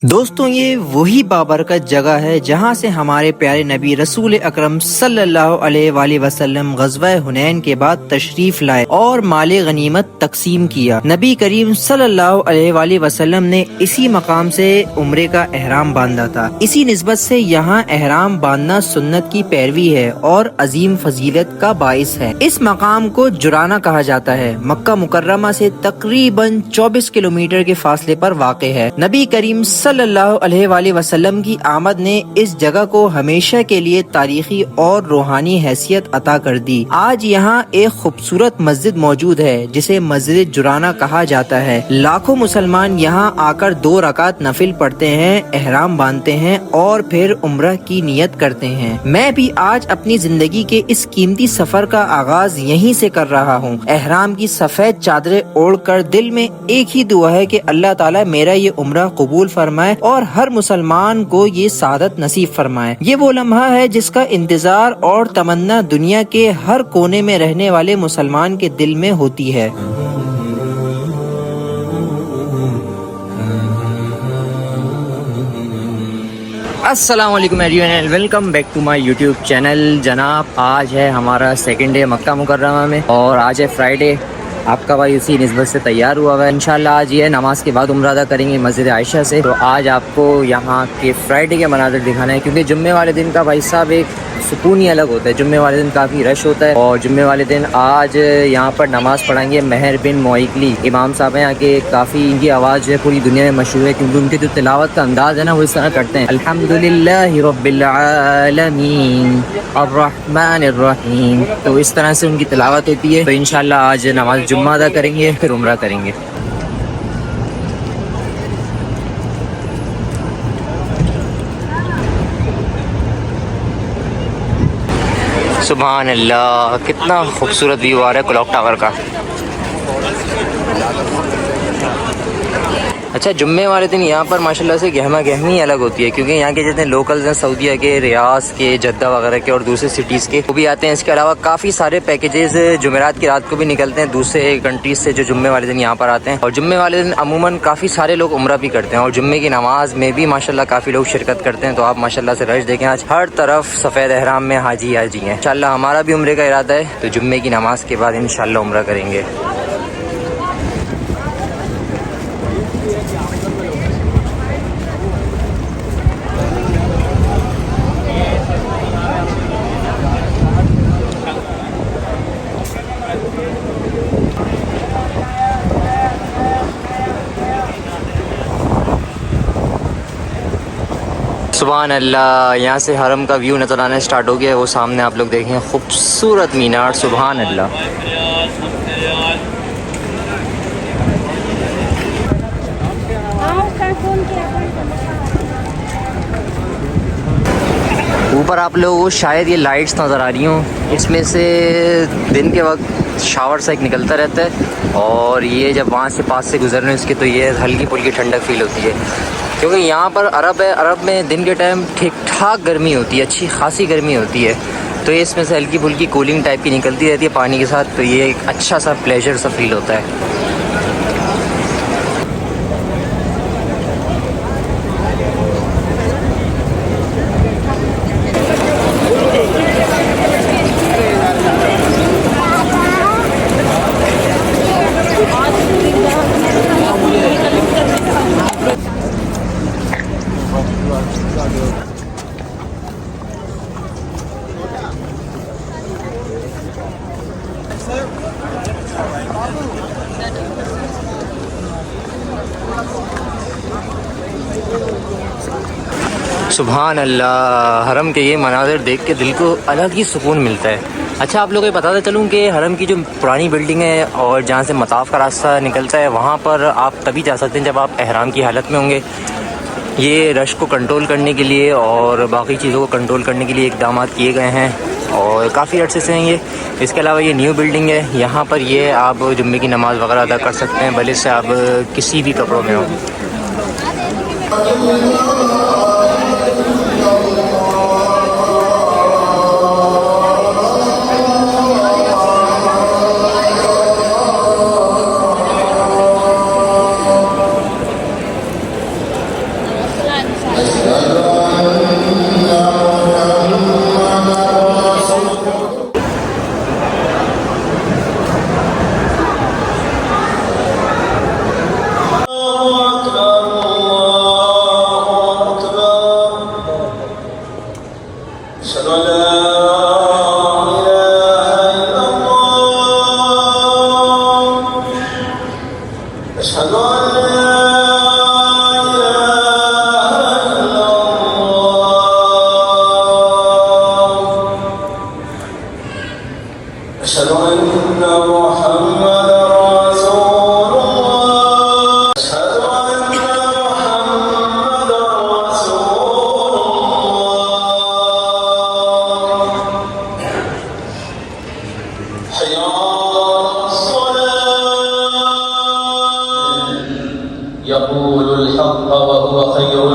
दोस्तों ये वही बाबरकत जगह है जहाँ से हमारे प्यारे नबी रसूल अकरम सल्लल्लाहु अलैहि वसल्लम ग़ज़वा हुनैन के बाद तशरीफ लाए और माले गनीमत तकसीम किया। नबी करीम सल्लल्लाहु अलैहि वसल्लम ने इसी मकाम से उम्रे का एहराम बांधा था। इसी निस्बत से यहाँ एहराम बांधना सुन्नत की पैरवी है और अजीम फजीलत का बाइस है। इस मकाम को जुराना कहा जाता है। मक्का मुकर्रमा से तकरीबन 24 किलोमीटर के फासले पर वाक़ है। नबी करीम सल्लल्लाहु अलैहि वसल्लम की आमद ने इस जगह को हमेशा के लिए तारीखी और रूहानी हैसियत अता कर दी। आज यहाँ एक खूबसूरत मस्जिद मौजूद है जिसे मस्जिद जुराना कहा जाता है। लाखों मुसलमान यहाँ आकर 2 रकात नफिल पढ़ते हैं, एहराम बांधते हैं और फिर उम्रह की नियत करते हैं। मैं भी आज अपनी जिंदगी के इस कीमती सफर का आगाज यहीं से कर रहा हूँ। एहराम की सफेद चादरें ओढ़कर दिल में एक ही दुआ है कि अल्लाह ताला मेरा ये उम्रह कबूल फरमाए और हर मुसलमान को ये सादत नसीब फरमाए। ये वो लम्हा है जिसका इंतजार और तमन्ना दुनिया के हर कोने में रहने वाले मुसलमान के दिल में होती है। अस्सलाम वालेकुम everyone and welcome back to my YouTube channel. जनाब आज है हमारा सेकंड डे मक्का मुकर्रमा में और आज है फ्राइडे। आपका भाई उसी निस्बत से तैयार हुआ है। इंशाल्लाह आज ये नमाज के बाद उम्रा अदा करेंगे मस्जिद आयशा से। तो आज आपको यहाँ के फ्राइडे के मनाज़िर दिखाना है क्योंकि जुम्मे वाले दिन का भाई साहब एक सुकून ही अलग होता है। जुम्मे वाले दिन काफ़ी रश होता है और जुम्मे वाले दिन आज यहाँ पर नमाज़ पढ़ाएंगे महर बिन मोइकली इमाम साहब हैं। यहाँ के काफ़ी इनकी आवाज़ जो है पूरी दुनिया में मशहूर है क्योंकि उनके जो तिलावत का अंदाज़ है ना वो इस तरह करते हैं, अल्हम्दुलिल्लाहि रब्बिल आलमीन अर्रहमानिर रहीम। तो इस तरह से उनकी तिलावत होती है। तो इंशाल्लाह आज नमाज जुम्मा अदा करेंगे फिर उम्रा करेंगे। सुभान अल्लाह, कितना खूबसूरत व्यू आ रहा है क्लॉक टावर का। अच्छा, जुम्मे वाले दिन यहाँ पर माशाल्लाह से गहमा गहमी अलग होती है क्योंकि यहाँ के जितने लोकल्स हैं सऊदीया के, रियाज के, जद्दा वगैरह के और दूसरे सिटीज़ के वो भी आते हैं। इसके अलावा काफ़ी सारे पैकेजेस जुमेरात की रात को भी निकलते हैं दूसरे कंट्रीज से जो जुम्मे वाले दिन यहाँ पर आते हैं। और जुम्मे वाले दिन अमूमन काफ़ी सारे लोग उम्रा भी करते हैं और जुम्मे की नमाज में भी माशाल्लाह काफ़ी लोग शिरकत करते हैं। तो आप माशाल्लाह से रश देखें, आज हर तरफ सफ़ेद एहराम में हाजी हाजी हैं। इंशाल्लाह हमारा भी उम्रे का इरादा है तो जुम्मे की नमाज के बाद इंशाल्लाह उम्रा करेंगे। सुभान अल्लाह, यहाँ से हरम का व्यू नज़र आना स्टार्ट हो गया है। वो सामने आप लोग देखें खूबसूरत मीनार। सुभान अल्लाह, ऊपर आप लोगों को शायद ये लाइट्स नज़र आ रही हों। इसमें से दिन के वक्त शावर सा एक निकलता रहता है और ये जब वहाँ से पास से गुजरने इसके तो ये हल्की फुल्की ठंडक फील होती है क्योंकि यहाँ पर अरब है। अरब में दिन के टाइम ठीक ठाक गर्मी होती है, अच्छी खासी गर्मी होती है। तो ये इसमें से हल्की फुल्की कूलिंग टाइप की निकलती रहती है पानी के साथ। तो ये एक अच्छा सा प्लेजर सा फील होता है। सुभान अल्लाह, हरम के ये मनाज़िर देख के दिल को अलग ही सुकून मिलता है। अच्छा, आप लोगों को बताता चलूँ कि हरम की जो पुरानी बिल्डिंग है और जहाँ से मताफ़ का रास्ता निकलता है वहाँ पर आप तभी जा सकते हैं जब आप एहराम की हालत में होंगे। ये रश को कंट्रोल करने के लिए और बाकी चीज़ों को कंट्रोल करने के लिए इक़दाम किए गए हैं और काफ़ी अर्से से हैं ये। इसके अलावा ये न्यू बिल्डिंग है, यहाँ पर ये आप जुम्मे की नमाज़ वगैरह अदा कर सकते हैं भले से आप किसी भी कपड़ों में हो।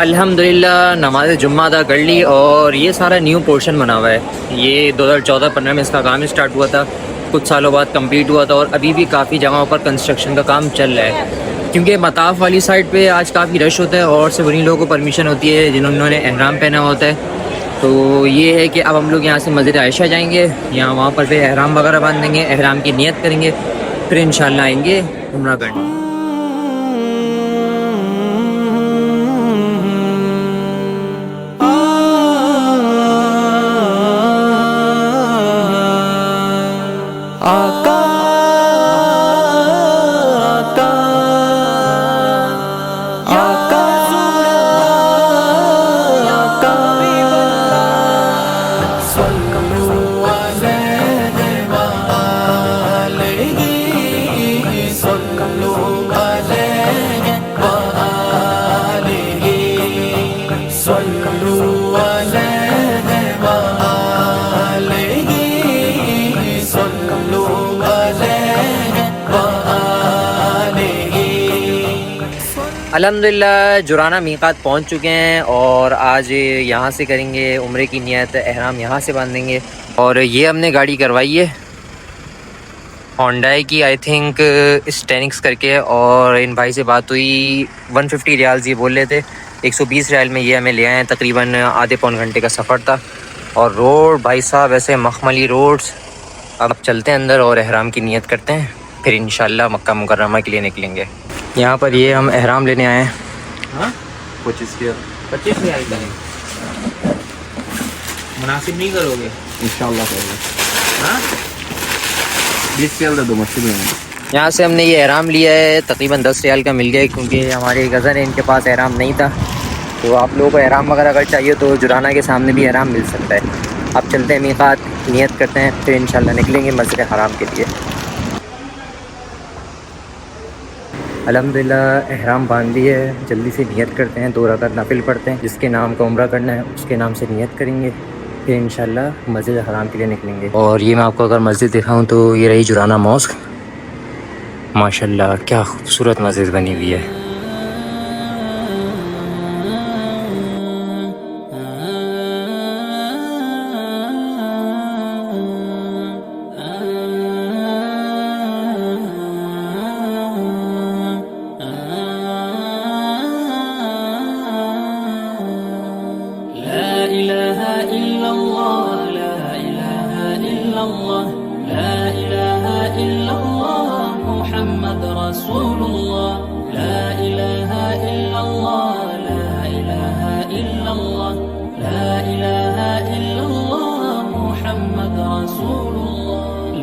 अल्हम्दुलिल्लाह नमाज जुम्मा अदा कर ली और ये सारा न्यू पोर्शन बना हुआ है। ये 2014-15 में इसका काम स्टार्ट हुआ था, कुछ सालों बाद कंप्लीट हुआ था और अभी भी काफ़ी जगहों पर कंस्ट्रक्शन का काम चल रहा है। क्योंकि मताफ़ वाली साइड पे आज काफ़ी रश होता है और सिर्फ उन्हीं लोगों को परमिशन होती है जिन्होंने एहराम पहना होता है। तो ये है कि अब हम लोग यहाँ से मस्जिद आयशा जाएंगे, यहाँ वहाँ पर फिर एहराम वगैरह बांधेंगे, एहराम की नियत करेंगे, फिर इंशाल्लाह आएंगे उम्रा करने। अल्हम्दुलिल्लाह जुराना मीक़ात पहुंच चुके हैं और आज यहाँ से करेंगे उम्रे की नियत, एहराम यहाँ से बांधेंगे। और ये हमने गाड़ी करवाई है होंडाई की, आई थिंक स्टेनिक्स करके, और इन भाई से बात हुई 150 रियाल्स ये बोल रहे थे, 120 रियाल में ये हमें ले आए हैं। तकरीबन आधे पौन घंटे का सफ़र था और रोड भाई साहब ऐसे मखमली रोड्स। अब चलते हैं अंदर और एहराम की नियत करते हैं, फिर इंशाल्लाह मक्का मुकर्रमा के लिए निकलेंगे। यहाँ पर ये हम एहराम लेने आए हैं। हाँ 25 रियाल का मुनासिब नहीं करोगे? इंशाल्लाह करोगे। हाँ 20 रियाल दो मुश्किल। यहाँ से हमने ये एहराम लिया है, तकरीबन 10 रियाल का मिल गया, क्योंकि हमारे गज़न है इनके पास एहराम नहीं था। तो आप लोगों को एहराम वगैरह अगर चाहिए तो जुराना के सामने भी एहराम मिल सकता है। अब चलते हैं मीक़ात, नियत करते हैं, फिर इंशाल्लाह निकलेंगे मस्जिद हराम के लिए। अल्हम्दुलिल्लाह एहराम बांध दी है, जल्दी से नियत करते हैं, 2 रकात नफिल पढ़ते हैं। जिसके नाम का उम्रा करना है उसके नाम से नियत करेंगे, फिर इंशाल्लाह मस्जिद हराम के लिए निकलेंगे। और ये मैं आपको अगर मस्जिद दिखाऊं तो ये रही जुराना मॉस्क। माशाल्लाह क्या खूबसूरत मस्जिद बनी हुई है।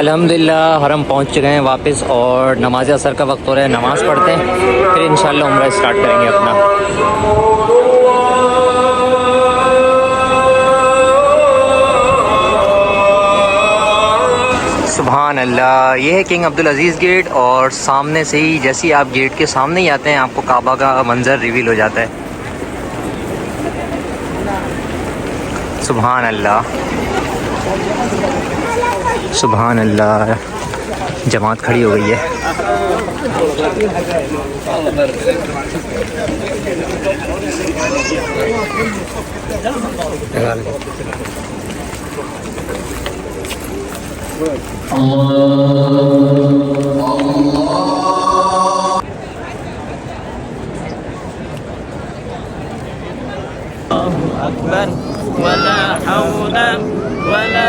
अल्हम्दुलिल्लाह हरम पहुंच चुके हैं वापस और नमाज असर का वक्त हो रहा है, नमाज़ पढ़ते हैं, फिर इंशाल्लाह उम्रा स्टार्ट करेंगे अपना। सुभान अल्लाह। ये है किंग अब्दुल अज़ीज़ गेट और सामने से ही जैसे ही आप गेट के सामने ही आते हैं आपको काबा का मंज़र रिवील हो जाता है। सुभान अल्लाह सुभान अल्लाह। जमात खड़ी हो गई है। अकबर वला हौला वला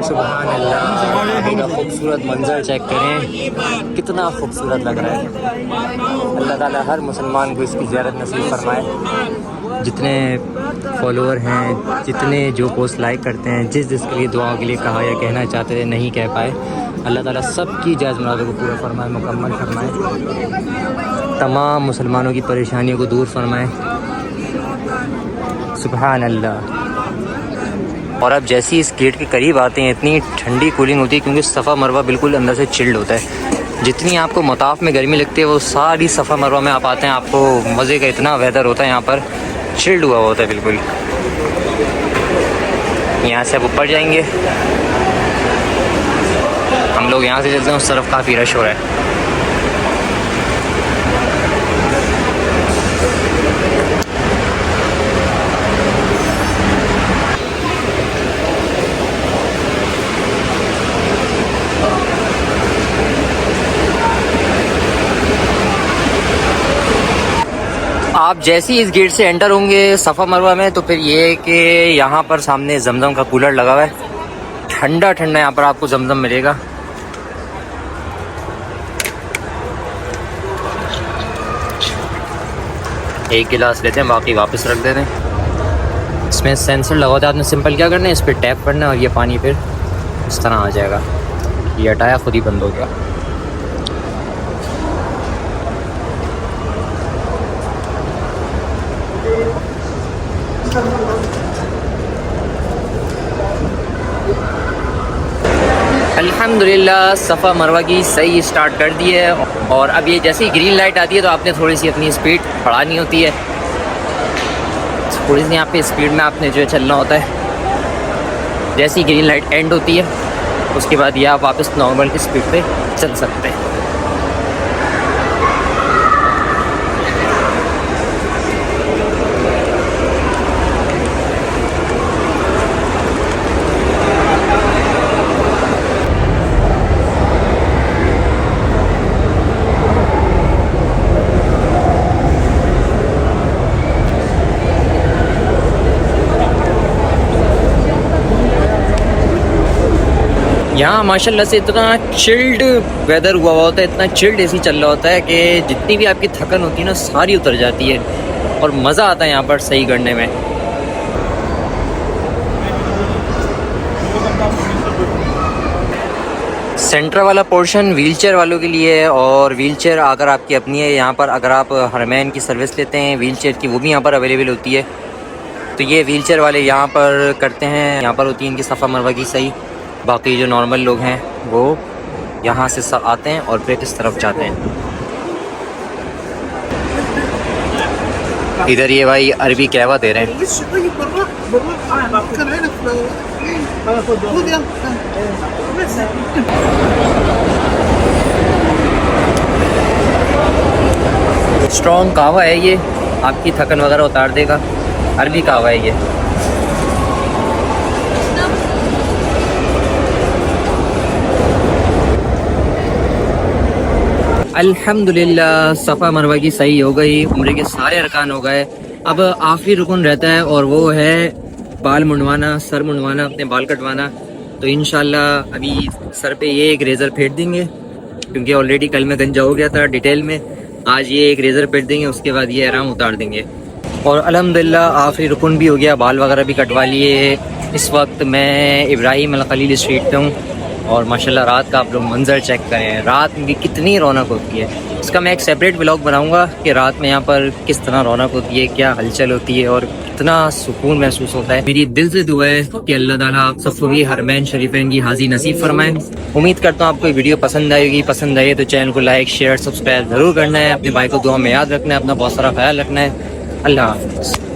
सुबहानअल्लाह, खूबसूरत मंजर चेक करें, कितना खूबसूरत लग रहा है। अल्लाह ताला हर मुसलमान को इसकी ज़ियारत नसीब फरमाए। जितने फॉलोअर हैं, जितने जो पोस्ट लाइक करते हैं, जिस जिसके लिए दुआ के लिए कहा या कहना चाहते थे नहीं कह पाए, अल्लाह ताला सबकी जायज़ मुरादों को पूरा फरमाए, मुकम्मल फरमाए, तमाम मुसलमानों की परेशानियों को दूर फरमाए। सुबहान अल्लाह। और अब जैसे ही इस गेट के करीब आते हैं इतनी ठंडी कूलिंग होती है, क्योंकि सफ़ा मरवा बिल्कुल अंदर से चिल्ड होता है। जितनी आपको मताफ़ में गर्मी लगती है वो सारी सफ़ा मरवा में आप आते हैं, आपको मज़े का इतना वेदर होता है, यहाँ पर चिल्ड हुआ होता है बिल्कुल। यहाँ से अब ऊपर जाएंगे हम लोग, यहाँ से चलते हैं, उस तरफ काफ़ी रश हो रहा है। आप जैसे ही इस गेट से एंटर होंगे सफ़ा मरवा में, तो फिर ये है कि यहाँ पर सामने जमजम का कूलर लगा हुआ है, ठंडा ठंडा यहाँ पर आपको जमजम मिलेगा। एक गिलास लेते हैं, बाकी वापस रख देते हैं। इसमें सेंसर लगा होता है, आपने सिंपल क्या करना है, इस पर टैप करना है और ये पानी फिर इस तरह आ जाएगा। ये हटाया, खुद ही बंद हो गया। अल्हम्दुलिल्लाह सफ़ा मरवा की सही स्टार्ट कर दी है। और अब ये जैसे ही ग्रीन लाइट आती है तो आपने थोड़ी सी अपनी स्पीड बढ़ानी होती है, थोड़ी सी यहाँ पे स्पीड में आपने जो है चलना होता है। जैसे ही ग्रीन लाइट एंड होती है उसके बाद ये आप वापस नॉर्मल की स्पीड पे चल सकते हैं। यहाँ माशाल्लाह से इतना चिल्ड वेदर हुआ होता है, इतना चिल्ड एसी चल रहा होता है कि जितनी भी आपकी थकन होती है ना सारी उतर जाती है और मज़ा आता है यहाँ पर सही करने में। सेंटर वाला पोर्शन व्हीलचेयर वालों के लिए है, और व्हीलचेयर अगर आपकी अपनी है यहाँ पर, अगर आप हरमैन की सर्विस लेते हैं व्हीलचेयर की, वो भी यहाँ पर अवेलेबल होती है। तो ये व्हीलचेयर वाले यहाँ पर करते हैं, यहाँ पर होती है इनकी सफ़ा मरवा की सही। बाकी जो नॉर्मल लोग हैं वो यहाँ से सब आते हैं और फिर इस तरफ जाते हैं। इधर ये भाई अरबी कहवा दे रहे हैं। स्ट्रॉन्ग कहवा है ये, आपकी थकन वगैरह उतार देगा। अरबी कहवा है ये। अल्हम्दुलिल्लाह सफ़ा मरवा की सही हो गई, उम्रे के सारे अरकान हो गए। अब आखिरी रुकन रहता है और वो है बाल मुंडवाना, सर मुंडवाना, अपने बाल कटवाना। तो इंशाल्लाह अभी सर पे ये एक रेज़र फेंट देंगे, क्योंकि ऑलरेडी कल में गंजा हो गया था डिटेल में। आज ये एक रेज़र फेंट देंगे, उसके बाद ये आराम उतार देंगे। और अल्हम्दुलिल्लाह आखिरी रुकन भी हो गया, बाल वगैरह भी कटवा लिए। इस वक्त मैं इब्राहिम अल खलील स्ट्रीट पे हूँ और माशाल्लाह रात का आप लोग मंजर चेक करें, रात में भी कितनी रौनक होती है। इसका मैं एक सेपरेट व्लॉग बनाऊंगा कि रात में यहाँ पर किस तरह रौनक होती है, क्या हलचल होती है और कितना सुकून महसूस होता है। मेरी दिल से दुआ है कि अल्लाह ताला आप सबको भी हरमैन शरीफैन की हाज़ी नसीब फरमाएं। उम्मीद करता हूँ आपको वीडियो पसंद आएगी। पसंद आई तो चैनल को लाइक शेयर सब्सक्राइब ज़रूर करना है। अपने भाई को दुआ में याद रखना है, अपना बहुत सारा ख्याल रखना है। अल्लाह हाफ़िज़।